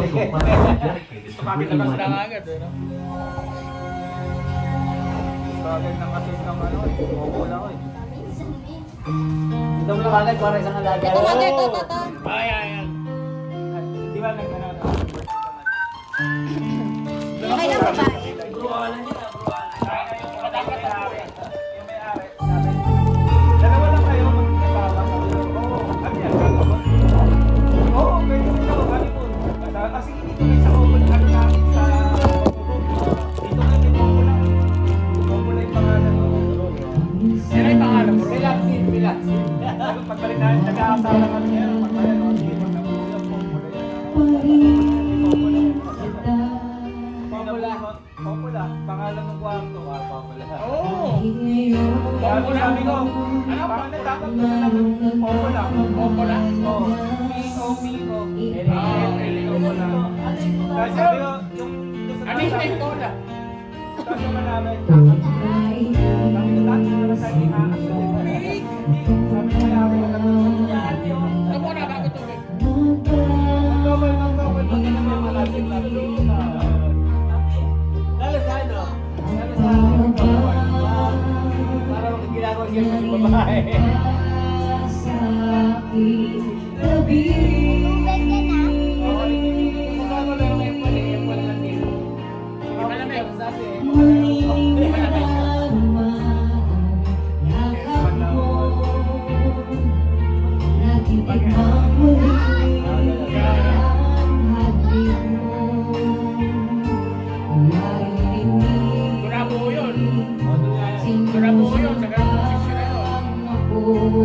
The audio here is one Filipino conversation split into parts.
Pakita ka sila agad, no? Agad na kasi ng ano, bubula ko eh. Ito mo lang agad para isang alaga. Ito mother, ito. Ay, ay, ay. Di ba nag-ano? Kaya na babae. Buruanan niya na, buruanan. Yung may-ari, sabi, dalawa lang kayo magkasama. Oo, kami yan, gagawin. Oo, pwede rin ako, kami po. Kasi hindi ko sa open, ano namin sa dito nga, may bubula. Bubula yung pangalan mo. Yan ay pangalan mo. Relaxin, relaxin. Pagkalit na, nag-aasala kami yan. Pagkalit, hindi mo na bubula, bubula yan. Popula, pangalan ng kwarto. Popula. Oo! Popula, sabi ko, ano pa na dapat mo na lang Popula? Popula? Oo. Miko. Popula. Kasi sabi ko, yung... Ano yung Popula? Tapos naman namin, sabi ko, dati mo na sa ihaas. Sabi ko namin, ito muna, bago tubig. Magkawal, pag naman malasing-lasing. Lalo sa ano? Lalo sa ano? Para magkilala siya sa babae. Oh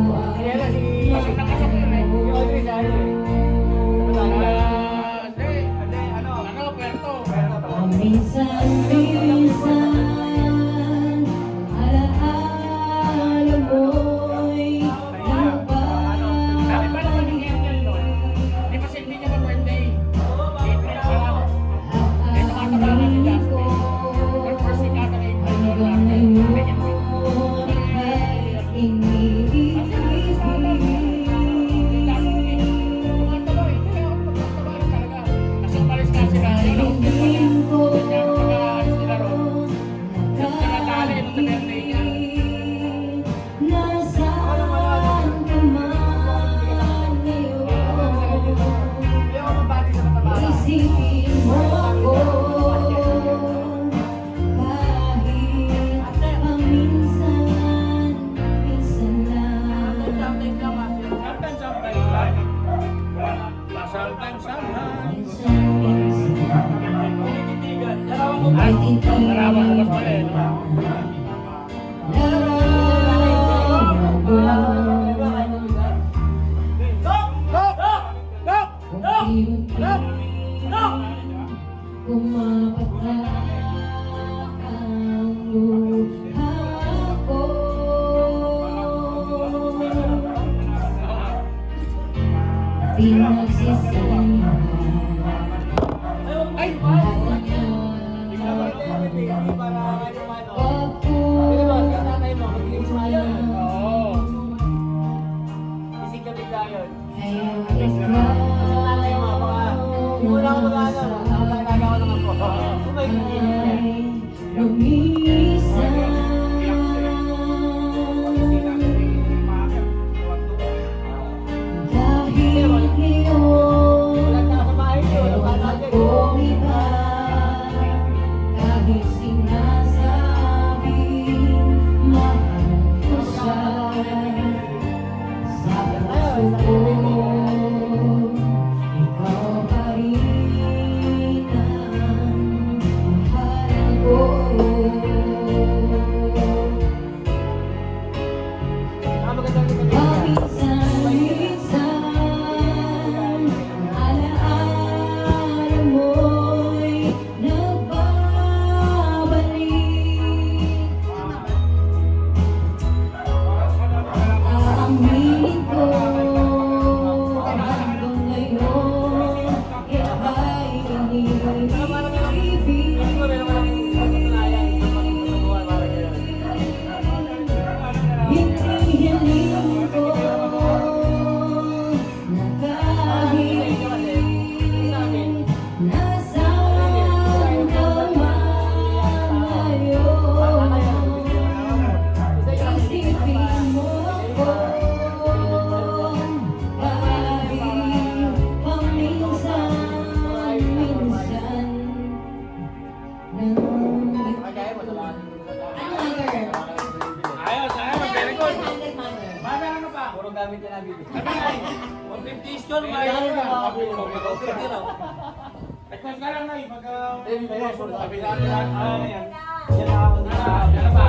Request ka lang na eh, pagka... Sabi na Ano yan? Yan na ako na. Yan na ba?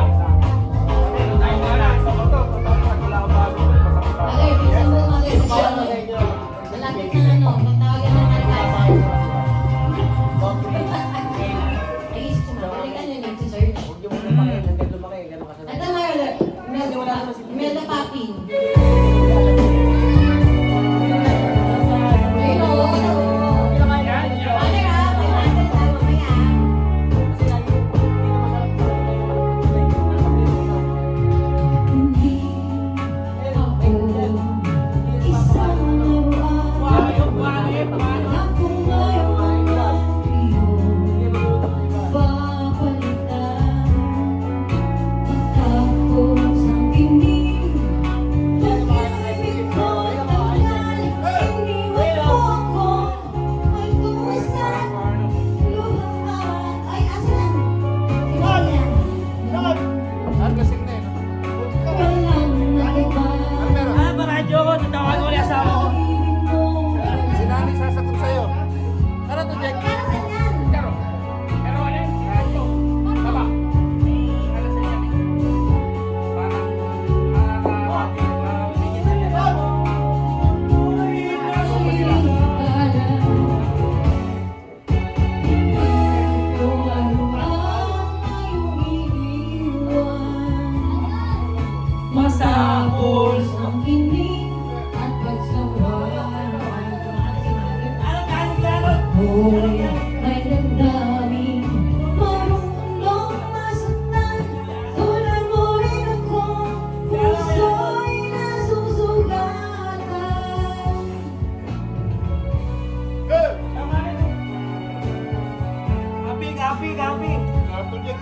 Tayo na lang. Sa moto, pag wala ako bago. Okay, bilisan mo mga guys. Malapit na ano, magtawagan ng kalikasan. Ay, isip sa mga. Balikan yun yung search. Huwag yung lumaki, hanggang lumaki, ganun ka sa Ito Melda Papi. Ayun o. Yan, yan. Mother ha, may mother tayo mamaya. Hindi ako isang laruan. Ako ngayon ang iyong papalitan. Matapos ang tinig, pag-ibig ko'y tanggal. Iniwan mo ako, may tusan. Luhaan, ay asan? Sige yan. Saan kasing na yun? Walang naiba. Paradyo ko, tatawagan ko ulit asawa ko. Si Nani sasagot sa'yo. Tara to, Jack. Asan yan? Pero ano yan? Radyo. Baba. May alas na yan eh. Parang, bigyan na yan. Masapos ang kinig at pagsawa. Hoy, may damdamin, marunong masaktan. Tulad mo rin ako, puso'y nasusugatan. Kapi, kapi, kapi. Cartoon yan.